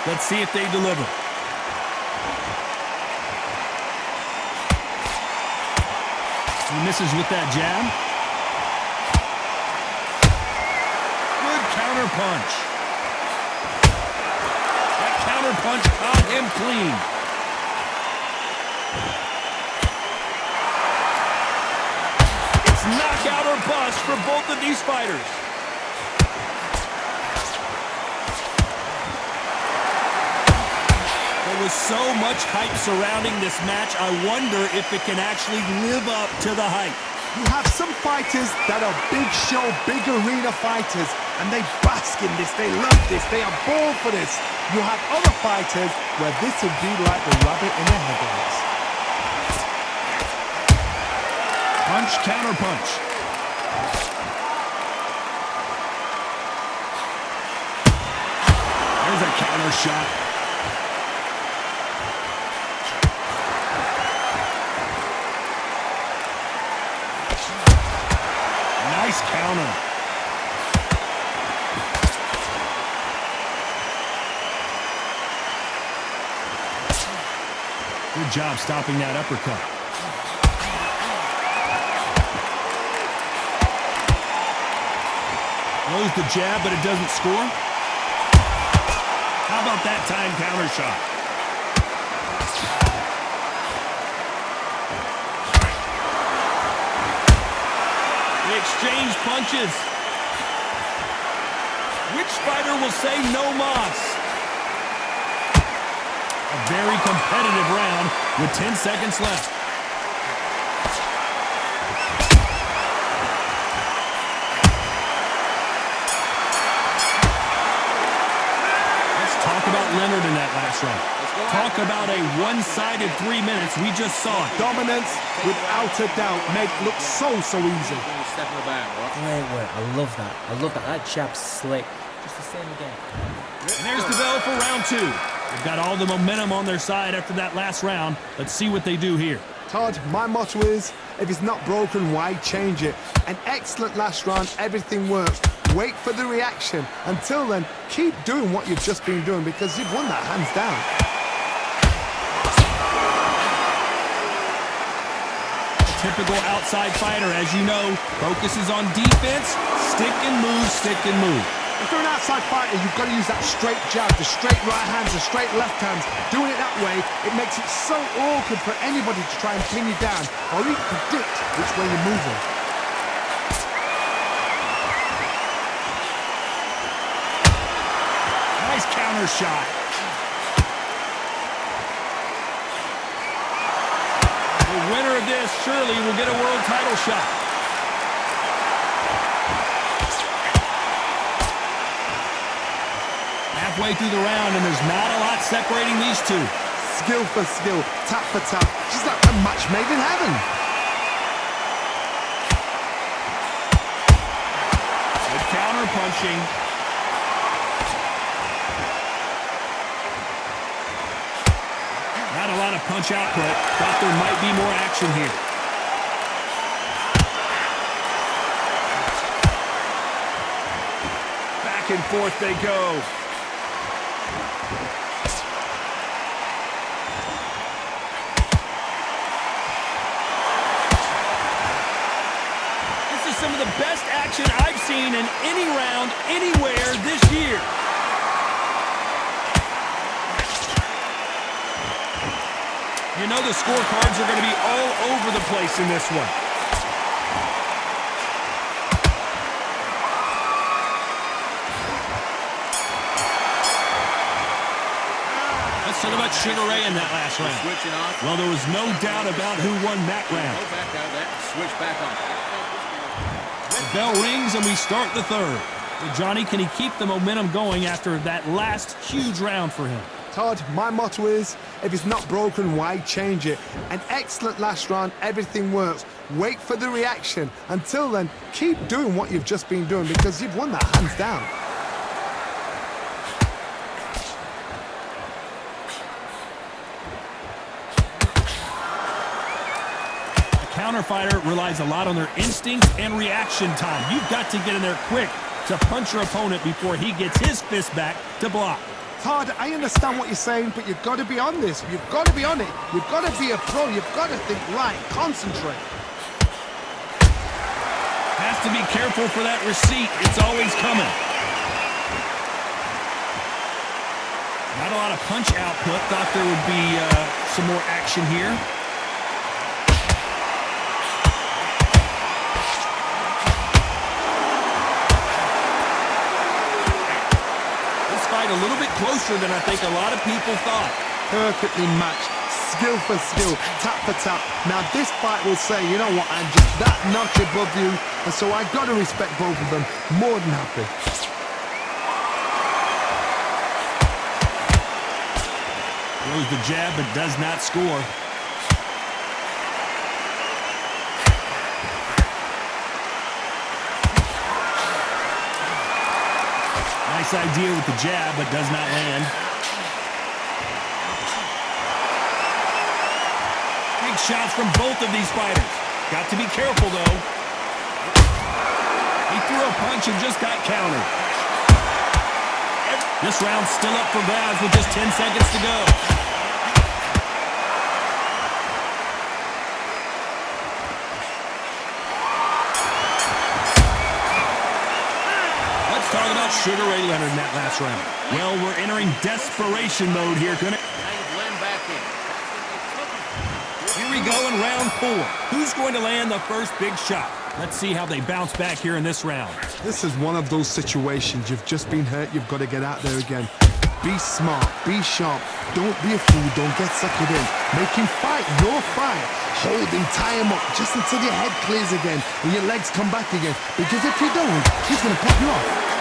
Let's see if they deliver. He misses with that jab. Good counter punch. That counter punch caught him clean. It's knockout or bust for both of these fighters. There was so much hype surrounding this match, I wonder if it can actually live up to the hype. You have some fighters that are big show, big arena fighters, and they bask in this, they love this, they are born for this. You have other fighters where this would be like the rabbit in the headlights. Punch, counter punch. There's a counter shot. Nice counter. Good job stopping that uppercut. Throws the jab, but it doesn't score. How about that time counter shot? They exchange punches. Which fighter will say no mas? A very competitive round with 10 seconds left. Let's talk about Leonard in that last round. Talk about a one-sided 3 minutes. We just saw it. Dominance, without a doubt, made it look so easy. Great work. I love that. I love that. That jab's slick. Just the same again. And there's the bell for round 2. They've got all the momentum on their side after that last round. Let's see what they do here. Todd, my motto is, if it's not broken, why change it? An excellent last round, everything works. Wait for the reaction. Until then, keep doing what you've just been doing because you've won that hands down. Typical outside fighter, as you know, focuses on defense, stick and move, stick and move. If you're an outside fighter, you've got to use that straight jab, the straight right hands, the straight left hands. Doing it that way, it makes it so awkward for anybody to try and pin you down or even predict which way you're moving. Nice counter shot. The winner of this surely will get a world title shot. Halfway through the round, and there's not a lot separating these two. Skill for skill, tap for tap. She's like a match made in heaven. Good counter punching. Not a lot of punch output. Thought there might be more action here. Back and forth they go. This is some of the best action I've seen in any round, anywhere this year. You know the scorecards are going to be all over the place in this one. Let's talk about Sugar Ray in that last round. Well, there was no doubt about who won that round. The bell rings and we start the third. Well, Johnny, can he keep the momentum going after that last huge round for him? Todd, my motto is, if it's not broken, why change it? An excellent last round, everything works. Wait for the reaction. Until then, keep doing what you've just been doing because you've won that hands down. A counter fighter relies a lot on their instincts and reaction time. You've got to get in there quick to punch your opponent before he gets his fist back to block. Todd, I understand what you're saying, but you've got to be on this. You've got to be on it. You've got to be a pro. You've got to think right. Concentrate. Has to be careful for that receipt. It's always coming. Not a lot of punch output. Thought there would be some more action here. This fight a little bit closer than I think a lot of people thought. Perfectly matched. Skill for skill, tap for tap. Now this fight will say, you know what, I'm just that notch above you, and so I've got to respect both of them. More than happy. Throws the jab, but does not score. Nice idea with the jab, but does not land. Big shots from both of these fighters. Got to be careful, though. He threw a punch and just got countered. This round's still up for grabs with just 10 seconds to go. Let's talk about Sugar Ray Leonard in that last round. Well, we're entering desperation mode here. Here we go in round 4. Who's going to land the first big shot? Let's see how they bounce back here in this round. This is one of those situations. You've just been hurt. You've got to get out there again. Be smart. Be sharp. Don't be a fool. Don't get suckered in. Make him fight your fight. Hold him. Tie him up just until your head clears again and your legs come back again. Because if you don't, he's going to pop you off.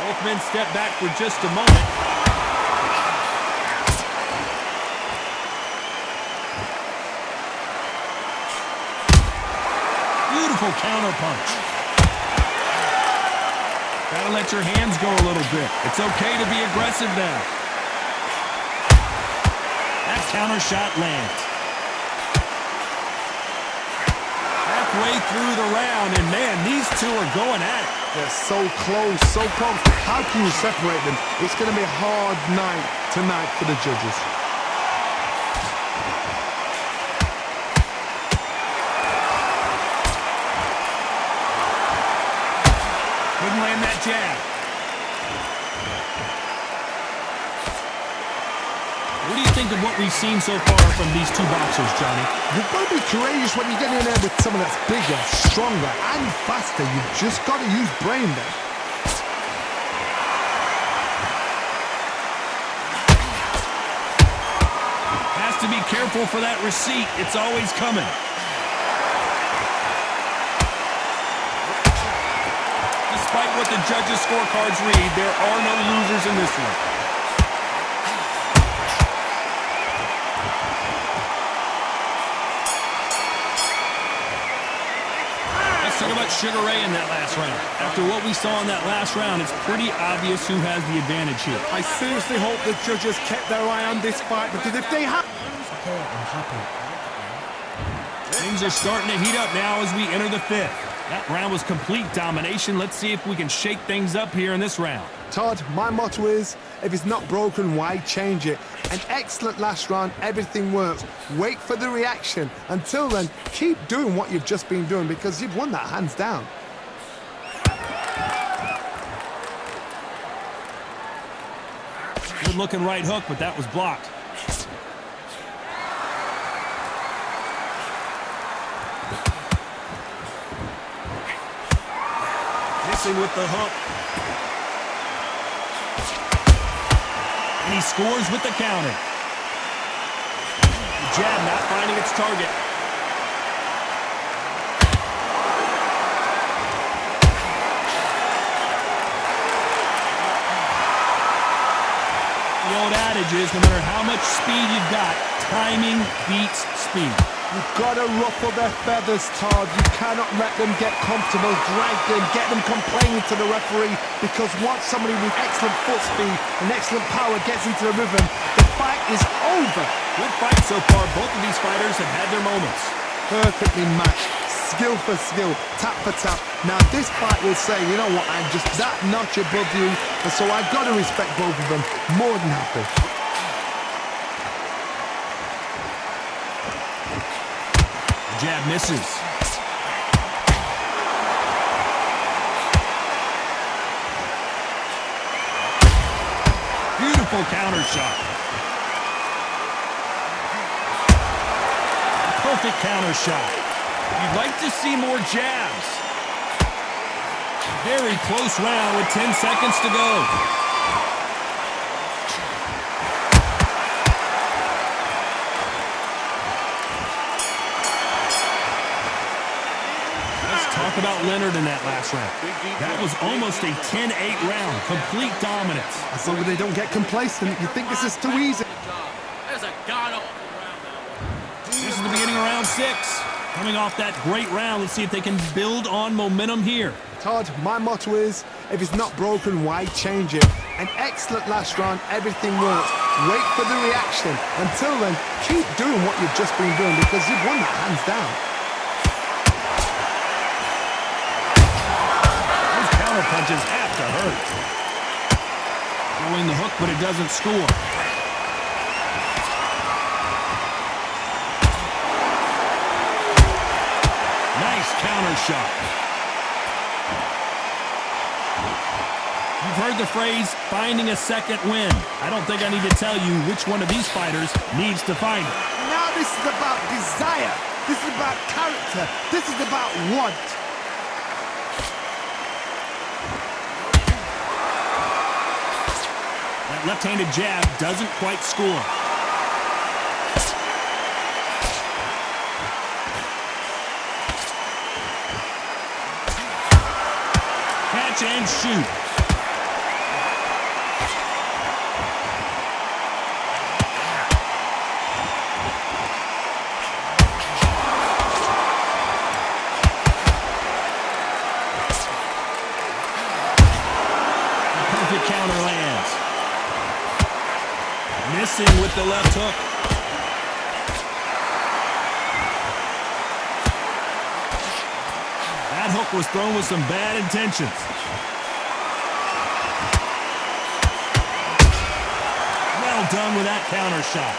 Both men step back for just a moment. Beautiful counter punch. Gotta let your hands go a little bit. It's okay to be aggressive now. That counter shot lands. Halfway through the round, and man, these two are going at it. They're so close, so close. How can you separate them? It's going to be a hard night tonight for the judges. Couldn't land that jab. What do you think of what we've seen so far from these two boxers, Johnny? You've got to be courageous when you get in there with someone that's bigger, stronger, and faster. You've just got to use brain there. Has to be careful for that receipt. It's always coming. Despite what the judges' scorecards read, there are no losers in this one. Talk about Sugar Ray in that last round. After what we saw in that last round, it's pretty obvious who has the advantage here. I seriously hope the judges kept their eye on this fight, because if they have... Okay, I'm happy. Things are starting to heat up now as we enter the 5th. That round was complete domination. Let's see if we can shake things up here in this round. Todd, my motto is, if it's not broken, why change it? An excellent last round, everything works. Wait for the reaction. Until then, keep doing what you've just been doing, because you've won that hands down. Good looking right hook, but that was blocked. Missing with the hook. And he scores with the counter. The jab not finding its target. The old adage is, no matter how much speed you've got, timing beats speed. You've got to ruffle their feathers, Todd. You cannot let them get comfortable, drag them, get them complaining to the referee, because once somebody with excellent foot speed and excellent power gets into the rhythm, the fight is over. Good fight so far. Both of these fighters have had their moments. Perfectly matched, skill for skill, tap for tap. Now this fight will say, you know what, I'm just that notch above you, and so I got to respect both of them. More than happy. Jab misses. Beautiful counter shot. Perfect counter shot. You'd like to see more jabs. Very close round with 10 seconds to go. Let's talk about Leonard in that last round. That was almost a 10-8 round. Complete dominance. As long as they don't get complacent, you think this is too easy. This is the beginning of round 6. Coming off that great round, let's see if they can build on momentum here. Todd, my motto is, if it's not broken, why change it? An excellent last round, everything works. Wait for the reaction. Until then, keep doing what you've just been doing because you've won that hands down. Those counter punches have to hurt. Throwing the hook, but it doesn't score. Counter shot. You've heard the phrase, finding a second win. I don't think I need to tell you which one of these fighters needs to find it. Now this is about desire. This is about character. This is about want. That left-handed jab doesn't quite score. And shoot. Perfect counter lands. Missing with the left hook. That hook was thrown with some bad intentions. Done with that counter shot.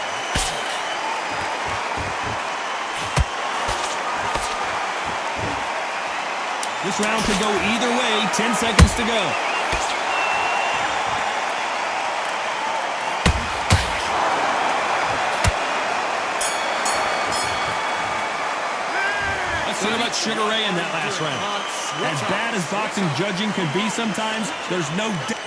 This round could go either way. 10 seconds to go. Let's talk about Sugar Ray in that last round. As bad as boxing judging can be sometimes, there's no doubt.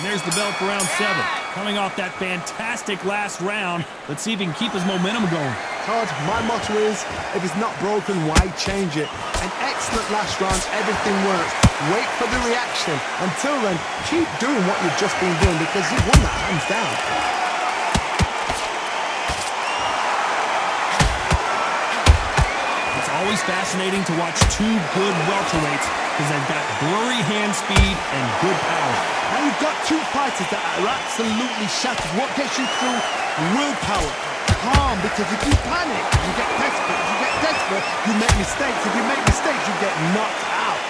And there's the bell for round 7. Coming off that fantastic last round, let's see if he can keep his momentum going. Todd, my motto is, if it's not broken, why change it? An excellent last round, everything works. Wait for the reaction. Until then, keep doing what you've just been doing because you've won that hands down. It's always fascinating to watch two good welterweights because they've got blurry hand speed and good power. Now you've got two fighters that are absolutely shattered. What gets you through? Willpower. Calm, because if you panic, you get desperate. If you get desperate, you make mistakes. If you make mistakes, you get knocked out.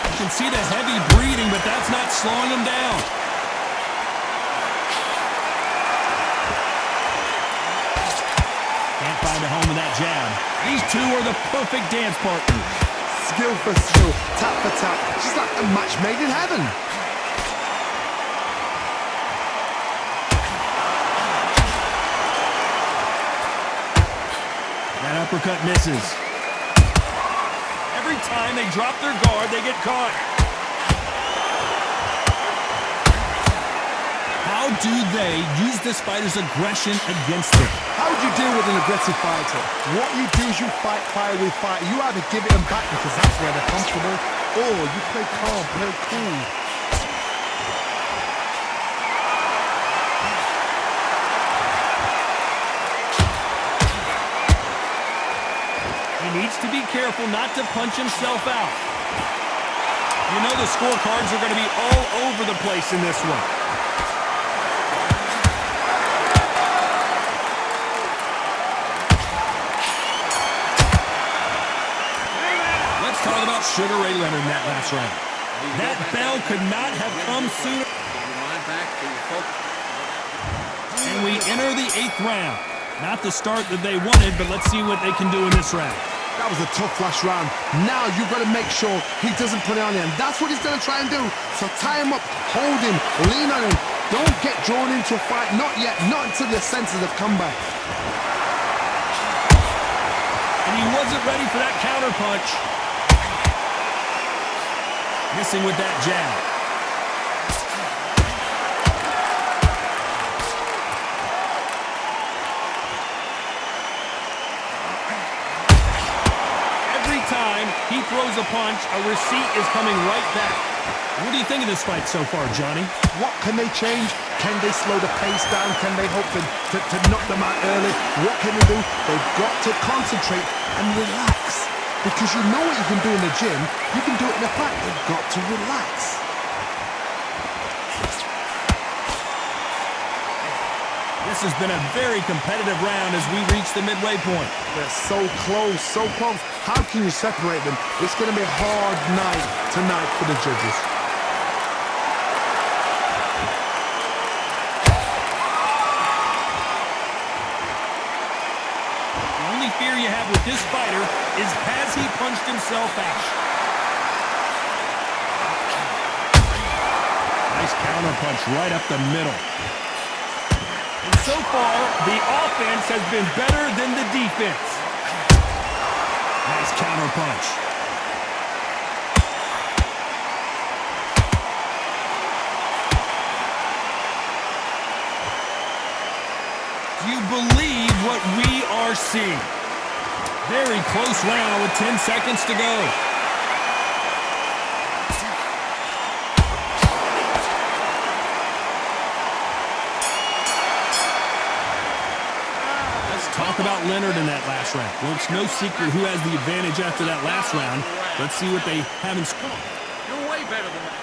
You can see the heavy breathing, but that's not slowing him down. Can't find a home in that jab. These two are the perfect dance partners. Skill for skill, tap for tap. Just like a match made in heaven. That uppercut misses. Every time they drop their guard, they get caught. How do they use this fighter's aggression against them? How do you deal with an aggressive fighter? What you do is you fight fire with fire. You either give it them back because that's where they're comfortable, or you play calm, play cool. He needs to be careful not to punch himself out. You know the scorecards are going to be all over the place in this one. Let's talk about Sugar Ray Leonard in that last round. That bell could not have come sooner. And we enter the 8th round. Not the start that they wanted, but let's see what they can do in this round. That was a tough last round. Now you've got to make sure he doesn't put it on him. That's what he's going to try and do. So tie him up, hold him, lean on him. Don't get drawn into a fight. Not yet. Not until your senses have come back. And he wasn't ready for that counter punch. Missing with that jab. Time he throws a punch, a receipt is coming right back. What do you think of this fight so far, Johnny? What can they change? Can they slow the pace down? Can they hope to knock them out early? What can they do? They've got to concentrate and relax. Because you know what you can do in the gym, you can do it in a fight. They've got to relax. This has been a very competitive round as we reach the midway point. They're so close, so close. How can you separate them? It's going to be a hard night tonight for the judges. The only fear you have with this fighter is has he punched himself out? Nice counter punch right up the middle. And so far, the offense has been better than the defense. Nice counter punch. Do you believe what we are seeing? Very close round with 10 seconds to go. Talk about Leonard in that last round. Well, it's no secret who has the advantage after that last round. Let's see what they have in score. You're way better than that.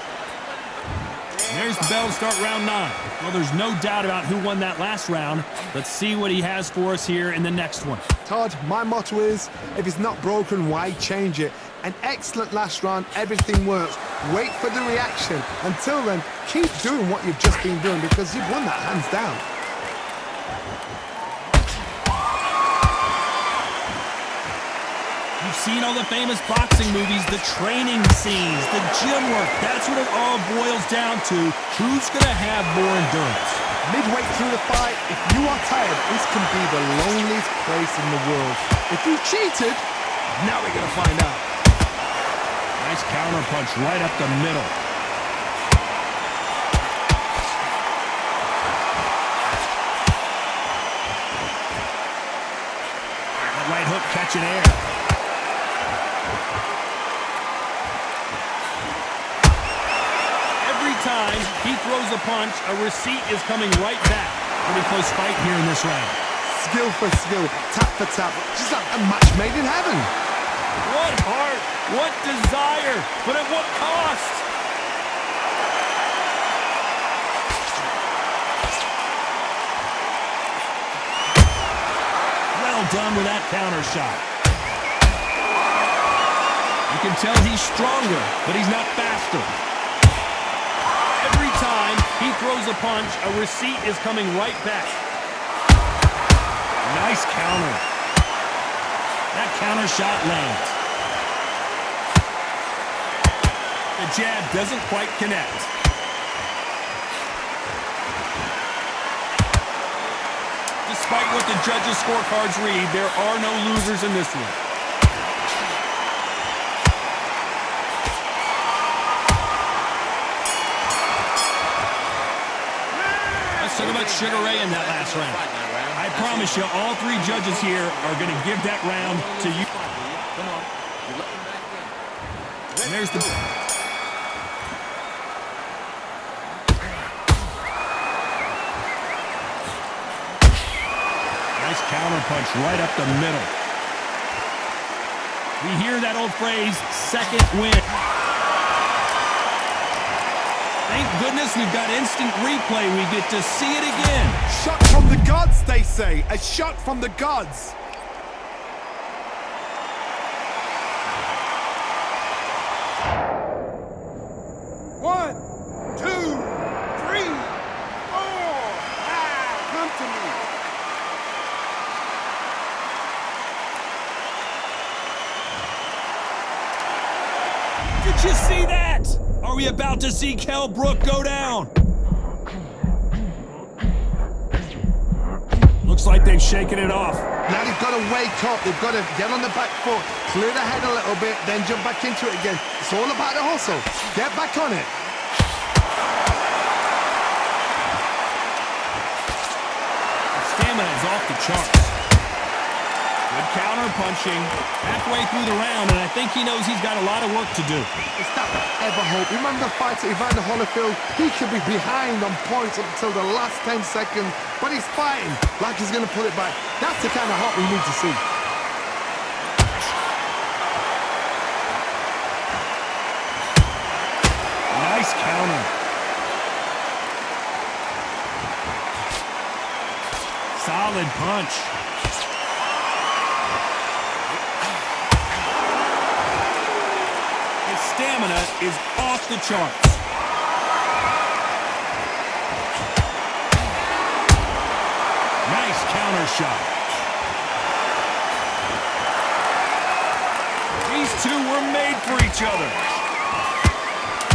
There's the bell to start round 9. Well, there's no doubt about who won that last round. Let's see what he has for us here in the next one. Todd, my motto is, if it's not broken, why change it? An excellent last round, everything works. Wait for the reaction. Until then, keep doing what you've just been doing because you've won that hands down. You've seen all the famous boxing movies, the training scenes, the gym work. That's what it all boils down to. Who's going to have more endurance? Midway through the fight, if you are tired, this can be the loneliest place in the world. If you cheated, now we're going to find out. Nice counter punch right up the middle. That right hook catching air. Time he throws a punch, a receipt is coming right back. Pretty close fight here in this round. Skill for skill, tap for tap, just like a match made in heaven. What heart, what desire, but at what cost? Well done with that counter shot. You can tell he's stronger, but he's not faster. Every time he throws a punch, a receipt is coming right back. Nice counter. That counter shot lands. The jab doesn't quite connect. Despite what the judges' scorecards read, there are no losers in this one. Talk about Sugar Ray in that last round. I promise you, all 3 judges here are going to give that round to you. And there's the... Nice counter punch right up the middle. We hear that old phrase, second win. Thank goodness we've got instant replay. We get to see it again. Shot from the gods, they say. A shot from the gods. One, two, three, four. Come to me. Did you see that? Are we about to see Kell Brook go down? Looks like they've shaken it off. Now they've got to wake up. They've got to get on the back foot, clear the head a little bit, then jump back into it again. It's all about the hustle. Get back on it. Stamina is off the charts. Good counter punching halfway through the round, and I think he knows he's got a lot of work to do. It's that ever hope. Remember the fight at Evander Holyfield? He could be behind on points until the last 10 seconds, but he's fighting like he's going to pull it back. That's the kind of heart we need to see. Nice counter. Solid punch. His stamina is off the charts. Nice counter shot. These two were made for each other.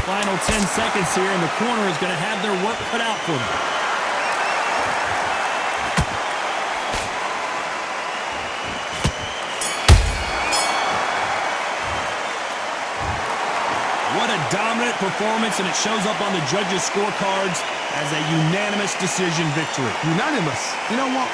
Final 10 seconds here, and the corner is going to have their work cut out for them. What a dominant performance, and it shows up on the judges' scorecards as a unanimous decision victory. Unanimous. You know what?